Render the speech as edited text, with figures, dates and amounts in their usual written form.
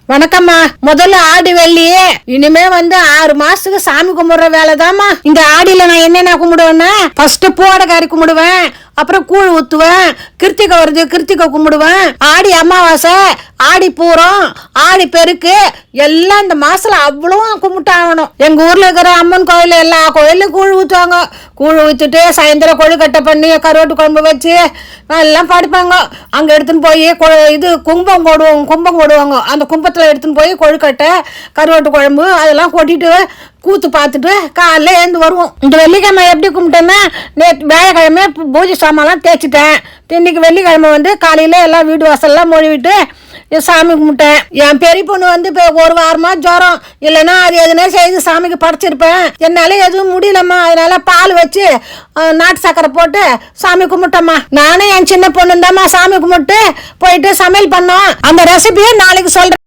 வணக்கம்மா. முதல்ல ஆடி வெள்ளி, இனிமே 6 மாசத்துக்கு சாமி கும்பிடுற வேலைதாம்மா. இந்த ஆடியில நான் என்னென்ன கும்பிடுவேன்னா, ஃபர்ஸ்ட் பூவடைக்காரி கும்பிடுவேன், அப்புறம் கூழ் ஊத்துவேன், கிருத்திகை வருது கிருத்திகை கும்பிடுவேன், ஆடி அமாவாசை, ஆடி பூரம், ஆடி பெருக்கு எல்லாம் இந்த மாசத்துல அவ்வளவும் கும்பிட்டாகணும். எங்க ஊர்ல இருக்கிற அம்மன் கோயில் எல்லா கோயிலும் கூழ் ஊத்துவாங்க. கூழ் ஊத்திட்டு சாயந்தரம் கொழுக்கட்டை பண்ணி கருவாட்டு குழம்பு வச்சு எல்லாம் படிப்பாங்க. அங்க எடுத்துன்னு போய் இது கும்பம் போடுவாங்க. அந்த கும்பத்துல எடுத்துன்னு போய் கொழுக்கட்டை கருவாட்டு குழம்பு அதெல்லாம் கொட்டிட்டு கூத்து பார்த்துட்டு காலைல எழுந்து வருவோம். இந்த வெள்ளிக்கிழமை எப்படி கும்பிட்டேன்னா, நேற்று வியாழக்கிழமை பூஜை சாமான்லாம் தேய்ச்சிட்டேன். இன்னைக்கு வெள்ளிக்கிழமை காலையில எல்லாம் வீடு வாசல்லாம் மொழிவிட்டு சாமி கும்பிட்டேன். என் பெரிய பொண்ணு இப்போ 1 வாரமா ஜுரம், இல்லைன்னா அது எதுனா செய்து சாமிக்கு படைச்சிருப்பேன். என்னால எதுவும் முடியலம்மா, அதனால பால் வச்சு நாட்டு சக்கரை போட்டு சாமி கும்பிட்டோம்மா. நானும் என் சின்ன பொண்ணு தாம்மா சாமி கும்பிட்டு போயிட்டு சமையல் பண்ணோம். அந்த ரெசிபியை நாளைக்கு சொல்றேன்.